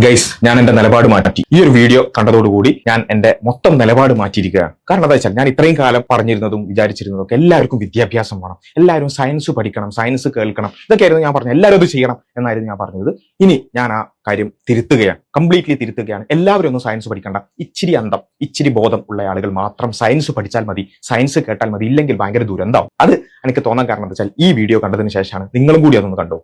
Guys, ഞാൻ എന്റെ നിലപാട് മാറ്റി. ഈ ഒരു വീഡിയോ കണ്ടതോടുകൂടി ഞാൻ എന്റെ മൊത്തം നിലപാട് മാറ്റിയിരിക്കുകയാണ്. കാരണം എന്താ വെച്ചാൽ ഞാൻ ഇത്രയും കാലം പറഞ്ഞിരുന്നതും വിചാരിച്ചിരുന്നതും ഒക്കെ എല്ലാവർക്കും വിദ്യാഭ്യാസം വേണം, എല്ലാവരും സയൻസ് പഠിക്കണം, സയൻസ് കേൾക്കണം, ഇതൊക്കെയായിരുന്നു ഞാൻ പറഞ്ഞത്. എല്ലാവരും അത് ചെയ്യണം എന്നായിരുന്നു ഞാൻ പറഞ്ഞത്. ഇനി ഞാൻ ആ കാര്യം തിരുത്തുകയാണ്, കംപ്ലീറ്റ്ലി തിരുത്തുകയാണ്. എല്ലാവരും ഒന്നും സയൻസ് പഠിക്കണ്ട. ഇച്ചിരി അന്തം, ഇച്ചിരി ബോധം ഉള്ള ആളുകൾ മാത്രം സയൻസ് പഠിച്ചാൽ മതി, സയൻസ് കേട്ടാൽ മതി. ഇല്ലെങ്കിൽ ഭയങ്കര ദുരന്തം. അത് എനിക്ക് തോന്നാൻ കാരണം എന്താ വെച്ചാൽ ഈ വീഡിയോ കണ്ടതിന് ശേഷമാണ് നിങ്ങളും കൂടി അതൊന്ന് കണ്ടു.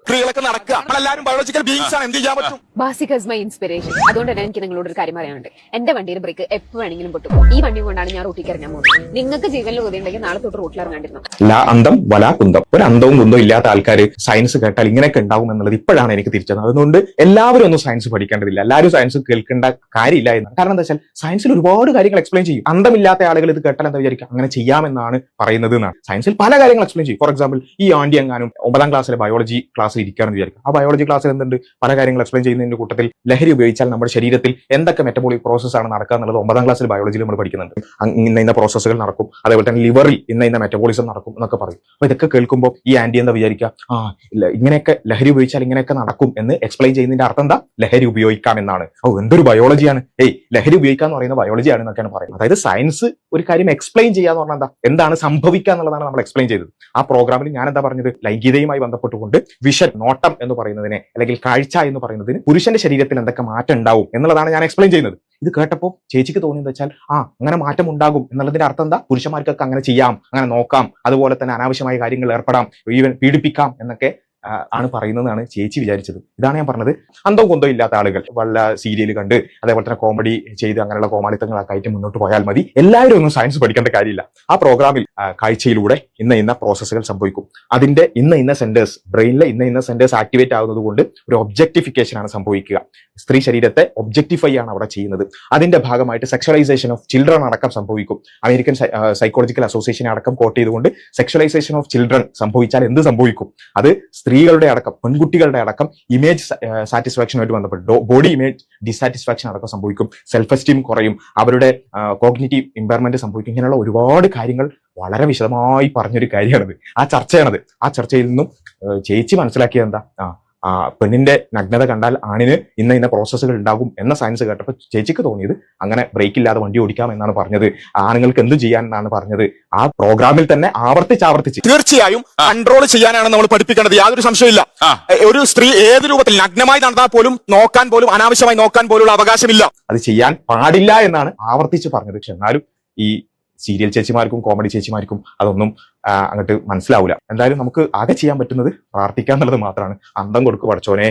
ഇൻസ്പിറേഷൻ. അതുകൊണ്ട് തന്നെ എനിക്ക് നിങ്ങളോട് ഒരു കാര്യം പറയാനുണ്ട്. എന്റെ വണ്ടിയുടെ ബ്രേക്ക് എപ്പോൾ വേണമെങ്കിലും പൊട്ടും. ഈ വണ്ടി കൊണ്ടാണ് ഞാൻ റൂട്ടിൽ ഇറങ്ങാൻ പോകുന്നത്. നിങ്ങൾക്ക് ജീവനിൽ ഉണ്ടെങ്കിൽ നാളെ തൊട്ട് റൂട്ടിൽ ഇറങ്ങാണ്ടിരുന്നു. ലാ അന്തം വലാ കുന്തം. ഒരു അന്തവും കുന്തവും ഇല്ലാത്ത ആൾക്കാർ സയൻസ് കേട്ടാൽ ഇങ്ങനെയൊക്കെ ഉണ്ടാവും എന്നുള്ളത് ഇപ്പോഴാണ് എനിക്ക് തിരിച്ചത്. അതുകൊണ്ട് എല്ലാവരും ഒന്നും സയൻസ് പഠിക്കേണ്ടതില്ല, എല്ലാവരും സയൻസ് കേൾക്കേണ്ട കാര്യമില്ല എന്നാണ്. കാരണം എന്താ വെച്ചാൽ സയൻസിൽ ഒരുപാട് കാര്യങ്ങൾ എക്സ്പ്ലെയിൻ ചെയ്യും. അന്തമില്ലാത്ത ആളുകൾ ഇത് കേട്ടാൽ എന്താ വിചാരിക്കുക, അങ്ങനെ ചെയ്യാമെന്നാണ് പറയുന്നത് എന്നാണ്. സയൻസിൽ പല കാര്യങ്ങൾ എക്സ്പ്ലെയിൻ ചെയ്യും. ഫോർ എക്സാമ്പിൾ, ഈ ആന്റി എങ്ങാനും 9ാം ക്ലാസ്സിലെ ബയോളജി ക്ലാസ്സിൽ ഇരിക്കുകയാണെന്ന് വിചാരിക്കുക. ആ ബയോളജി ക്ലാസ്സിൽ എന്തുണ്ട്, പല കാര്യങ്ങൾ എക്സ്പ്ലെയിൻ ചെയ്യുന്നതിന്റെ കൂട്ടത്തിൽ ലഹരി ഉപയോഗിച്ചാൽ നമ്മുടെ ശരീരത്തിൽ എന്തൊക്കെ മെറ്റബോളിക് പ്രോസസ് ആണ് നടക്കുക എന്നുള്ളത് 9ാം ക്ലാസ്സിൽ ബയോളജിയിൽ നമ്മൾ പഠിക്കുന്നുണ്ട്. ഇന്ന പ്രോസസ്സുകൾ നടക്കും, അതേപോലെ തന്നെ ലിവറിൽ ഇന്ന മെറ്റബോളിസം നടക്കും എന്നൊക്കെ പറയും. അപ്പൊ ഇതൊക്കെ കേൾക്കുമ്പോൾ ഈ ആന്റി എന്താ വിചാരിക്കുക, ഇല്ല ഇങ്ങനെയൊക്കെ ലഹരി ഉപയോഗിച്ചാൽ ഇങ്ങനെയൊക്കെ നടക്കും എന്ന് എക്സ്പ്ലെയിൻ ചെയ്യുന്നതിന്റെ അർത്ഥം എന്താ, ലഹരി ഉപയോഗിക്കാം എന്നാണ്. എന്തൊരു ബയോളജിയാണ്, ലഹരി ഉപയോഗിക്കാന്ന് പറയുന്ന ബയോളജിയാണ് എന്നൊക്കെയാണ് പറയുന്നത്. അതായത് സയൻസ് ഒരു കാര്യം എക്സ്പ്ലെയിൻ ചെയ്യാന്ന് പറഞ്ഞാൽ എന്താണ് സംഭവിക്കുക എന്നുള്ളതാണ് നമ്മൾ എക്സ്പ്ലെയിൻ ചെയ്തത്. ആ പ്രോഗ്രാമിൽ ഞാൻ എന്താ പറഞ്ഞത്, ലൈംഗികതയുമായി ബന്ധപ്പെട്ടുകൊണ്ട് വിഷൻ, നോട്ടം എന്ന് പറയുന്നതിനെ അല്ലെങ്കിൽ കാഴ്ച എന്ന് പറയുന്നതിന് പുരുഷന്റെ ശരീരത്തിൽ എന്തൊക്കെ മാറ്റം ഉണ്ടാവും എന്നുള്ളതാണ് ഞാൻ എക്സ്പ്ലെയിൻ ചെയ്യുന്നത്. ഇത് കേട്ടപ്പോൾ ചേച്ചിക്ക് തോന്നിയെന്ന് വെച്ചാൽ അങ്ങനെ മാറ്റം ഉണ്ടാകും എന്നുള്ളതിന്റെ അർത്ഥം എന്താ, പുരുഷന്മാർക്കൊക്കെ അങ്ങനെ ചെയ്യാം, അങ്ങനെ നോക്കാം, അതുപോലെ തന്നെ അനാവശ്യമായ കാര്യങ്ങൾ ഏർപ്പെടാം, ഈവൻ പീഡിപ്പിക്കാം എന്നൊക്കെ ആണ് പറയുന്നതെന്നാണ് ചേച്ചി വിചാരിച്ചത്. ഇതാണ് ഞാൻ പറഞ്ഞത്. അന്തവും കുന്തവും ഇല്ലാത്ത ആളുകൾ വല്ല സീരിയൽ കണ്ട് അതേപോലെ തന്നെ കോമഡി ചെയ്ത് അങ്ങനെയുള്ള കോമാളിത്തങ്ങളൊക്കെ ആയിട്ട് മുന്നോട്ട് പോയാൽ മതി. എല്ലാവരും ഒന്നും സയൻസ് പഠിക്കേണ്ട കാര്യമില്ല. ആ പ്രോഗ്രാമിൽ കാഴ്ചയിലൂടെ ഇന്ന പ്രോസസ്സുകൾ സംഭവിക്കും. അതിന്റെ ഇന്ന സെന്റേഴ്സ്, ബ്രെയിനിലെ ഇന്ന സെന്റേഴ്സ് ആക്ടിവേറ്റ് ആകുന്നത് കൊണ്ട് ഒരു ഒബ്ജക്ടിഫിക്കേഷൻ ആണ് സംഭവിക്കുക. സ്ത്രീ ശരീരത്തെ ഒബ്ജക്ടിഫൈ ആണ് അവിടെ ചെയ്യുന്നത്. അതിന്റെ ഭാഗമായിട്ട് സെക്ഷലൈസേഷൻ ഓഫ് ചിൽഡ്രൻ അടക്കം സംഭവിക്കും. അമേരിക്കൻ സൈക്കോളജിക്കൽ അസോസിയേഷൻ അടക്കം കോട്ട് ചെയ്തുകൊണ്ട് സെക്ഷലൈസേഷൻ ഓഫ് ചിൽഡ്രൻ സംഭവിച്ചാൽ എന്ത് സംഭവിക്കും, അത് സ്ത്രീകളുടെ അടക്കം പെൺകുട്ടികളുടെ അടക്കം ഇമേജ് സാറ്റിസ്ഫാക്ഷനുമായിട്ട് ബന്ധപ്പെട്ട് ബോഡി ഇമേജ് ഡിസാറ്റിസ്ഫാക്ഷൻ അടക്കം സംഭവിക്കും. സെൽഫ് എസ്റ്റീം കുറയും, അവരുടെ കോഗ്നിറ്റീവ് ഇമ്പയർമെന്റ് സംഭവിക്കും. ഇങ്ങനെയുള്ള ഒരുപാട് കാര്യങ്ങൾ വളരെ വിശദമായി പറഞ്ഞൊരു കാര്യമാണത്. ആ ചർച്ചയാണത്. ആ ചർച്ചയിൽ നിന്നും ചേച്ചി മനസ്സിലാക്കിയത് എന്താ, പെണ്ണിന്റെ നഗ്നത കണ്ടാൽ ആണിന് ഇന്ന പ്രോസസ്സുകൾ ഉണ്ടാകും എന്ന സയൻസ് കേട്ടപ്പോൾ ചേച്ചിക്ക് തോന്നിയത് അങ്ങനെ ബ്രേക്ക് ഇല്ലാതെ വണ്ടി ഓടിക്കാം എന്നാണ് പറഞ്ഞത്. ആണുങ്ങൾക്ക് എന്ത് ചെയ്യാൻ എന്നാണ് പറഞ്ഞത്. ആ പ്രോഗ്രാമിൽ തന്നെ ആവർത്തിച്ച് തീർച്ചയായും കൺട്രോൾ ചെയ്യാനാണ് നമ്മൾ പഠിപ്പിക്കേണ്ടത്, യാതൊരു സംശയമില്ല. ഒരു സ്ത്രീ ഏത് രൂപത്തിൽ നഗ്നമായി നടന്നാൽ പോലും നോക്കാൻ പോലും, അനാവശ്യമായി നോക്കാൻ പോലുള്ള അവകാശമില്ല. അത് ചെയ്യാൻ പാടില്ല എന്നാണ് ആവർത്തിച്ച് പറഞ്ഞത്. പക്ഷെ എന്നാലും ഈ സീരിയൽ ചേച്ചിമാർക്കും കോമഡി ചേച്ചിമാർക്കും അതൊന്നും അങ്ങോട്ട് മനസ്സിലാവില്ല. എന്തായാലും നമുക്ക് ആകെ ചെയ്യാൻ പറ്റുന്നത് പ്രാർത്ഥിക്കുക എന്നുള്ളത് മാത്രമാണ്. അന്തം കൊടുക്ക് പടച്ചോനെ.